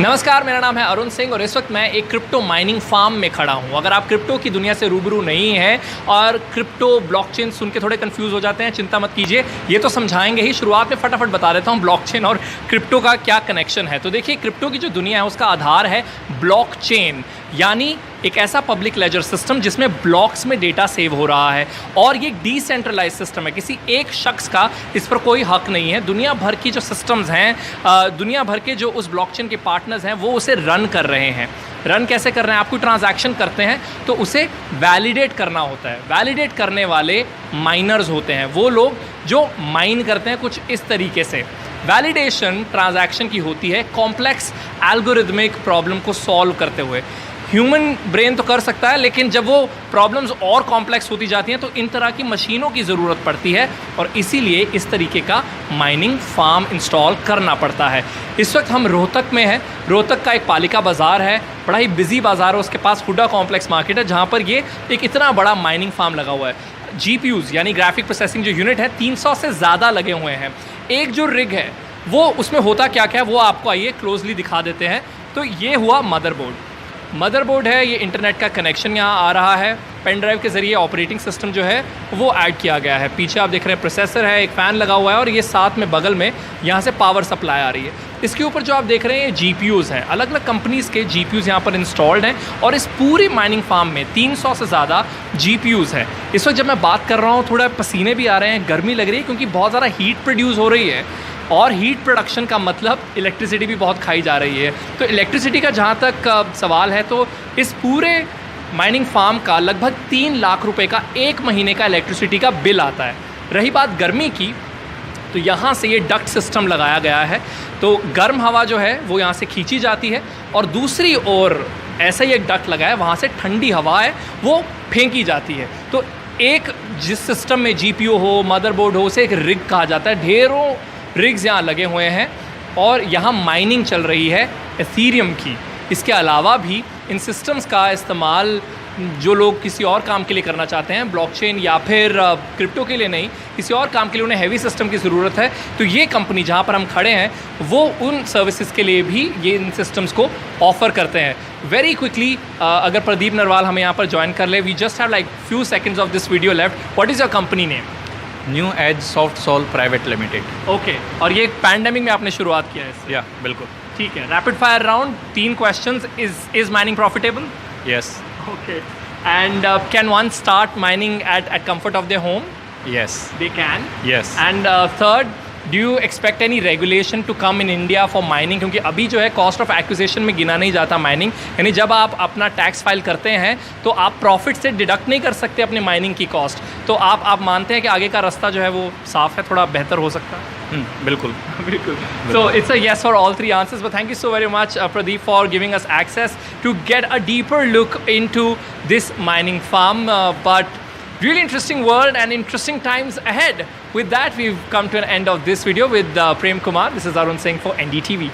नमस्कार, मेरा नाम है अरुण सिंह और इस वक्त मैं एक क्रिप्टो माइनिंग फार्म में खड़ा हूं। अगर आप क्रिप्टो की दुनिया से रूबरू नहीं हैं और क्रिप्टो ब्लॉकचेन सुन के थोड़े कंफ्यूज हो जाते हैं, चिंता मत कीजिए, ये तो समझाएंगे ही। शुरुआत में फटाफट बता देता हूं ब्लॉकचेन और क्रिप्टो का क्या कनेक्शन है। तो देखिए, क्रिप्टो की जो दुनिया है उसका आधार है ब्लॉकचेन, यानी एक ऐसा पब्लिक लेजर सिस्टम जिसमें ब्लॉक्स में डेटा सेव हो रहा है और ये डिसेंट्रलाइज सिस्टम है। किसी एक शख्स का इस पर कोई हक नहीं है। दुनिया भर की जो सिस्टम्स हैं, दुनिया भर के जो उस ब्लॉकचेन के पार्टनर्स हैं वो उसे रन कर रहे हैं। रन कैसे कर रहे हैं? आप कोई ट्रांजैक्शन करते हैं तो उसे वैलिडेट करना होता है। वैलिडेट करने वाले माइनर्स होते हैं, वो लोग जो माइन करते हैं कुछ इस तरीके से। वैलिडेशन ट्रांजैक्शन की होती है कॉम्प्लेक्स एल्गोरिथमिक प्रॉब्लम को सॉल्व करते हुए। ह्यूमन ब्रेन तो कर सकता है, लेकिन जब वो प्रॉब्लम्स और कॉम्प्लेक्स होती जाती हैं तो इन तरह की मशीनों की ज़रूरत पड़ती है और इसीलिए इस तरीके का माइनिंग फार्म इंस्टॉल करना पड़ता है। इस वक्त हम रोहतक में हैं। रोहतक का एक पालिका बाज़ार है, बड़ा ही बिजी बाज़ार है। उसके पास हुडा कॉम्प्लेक्स मार्केट है जहाँ पर ये एक इतना बड़ा माइनिंग फार्म लगा हुआ है। GPUs यानी ग्राफिक प्रोसेसिंग जो यूनिट है 300 से ज़्यादा लगे हुए हैं। एक जो रिग है वो उसमें होता क्या क्या है वो आपको आइए क्लोजली दिखा देते हैं। तो ये हुआ मदरबोर्ड है, ये इंटरनेट का कनेक्शन यहाँ आ रहा है। पेन ड्राइव के ज़रिए ऑपरेटिंग सिस्टम जो है वो ऐड किया गया है। पीछे आप देख रहे हैं प्रोसेसर है, एक फ़ैन लगा हुआ है और ये साथ में बगल में यहाँ से पावर सप्लाई आ रही है। इसके ऊपर जो आप देख रहे हैं ये GPUs हैं, अलग अलग कंपनीज़ के GPUs यहाँ पर इंस्टॉल्ड हैं और इस पूरी माइनिंग फार्म में 300 से ज़्यादा GPUs हैं। इस वक्त जब मैं बात कर रहा हूँ थोड़ा पसीने भी आ रहे हैं, गर्मी लग रही है क्योंकि बहुत ज़्यादा हीट प्रोड्यूस हो रही है और हीट प्रोडक्शन का मतलब इलेक्ट्रिसिटी भी बहुत खाई जा रही है। तो इलेक्ट्रिसिटी का जहाँ तक सवाल है तो इस पूरे माइनिंग फार्म का लगभग 3 लाख रुपए का एक महीने का इलेक्ट्रिसिटी का बिल आता है। रही बात गर्मी की, तो यहाँ से ये डक्ट सिस्टम लगाया गया है, तो गर्म हवा जो है वो यहाँ से खींची जाती है और दूसरी ओर ऐसा ही एक डक्ट लगा है, वहाँ से ठंडी हवा है वो फेंकी जाती है। तो एक जिस सिस्टम में GPU हो, मदरबोर्ड हो, उसे एक रिग कहा जाता है। ढेरों रिग्स यहाँ लगे हुए हैं और यहाँ माइनिंग चल रही है एथीरियम की। इसके अलावा भी इन सिस्टम्स का इस्तेमाल जो लोग किसी और काम के लिए करना चाहते हैं, ब्लॉकचेन या फिर क्रिप्टो के लिए नहीं, किसी और काम के लिए उन्हें हैवी सिस्टम की ज़रूरत है, तो ये कंपनी जहाँ पर हम खड़े हैं वो उन सर्विसेज के लिए भी ये इन सिस्टम्स को ऑफ़र करते हैं। वेरी क्विकली अगर प्रदीप नरवाल हमें यहाँ पर ज्वाइन कर ले, we just have like few seconds of this video left. What is your company name? New Age Soft Sol Private Limited. Okay, और ये पैंडेमिक में आपने शुरुआत किया है इससे? या बिल्कुल। ठीक है, rapid fire round, 3 questions. Is mining profitable? Yes. Okay, and can one start mining at comfort of their home? Yes they can. Yes. And third, do you expect any regulation to come in India for mining? क्योंकि अभी जो है cost of acquisition में गिना नहीं जाता mining, यानी जब आप अपना टैक्स फाइल करते हैं तो आप प्रॉफिट से डिडक्ट नहीं कर सकते अपने माइनिंग की कॉस्ट। तो आप मानते हैं कि आगे का रास्ता जो है वो साफ है, थोड़ा बेहतर हो सकता है? बिल्कुल बिल्कुल। So it's a yes for all 3 answers, but thank you so very much, Pradeep, for giving us access to get a deeper look into this mining farm. But really interesting world and interesting times ahead. With that, we've come to an end of this video with Prem Kumar. This is Arun Singh for NDTV.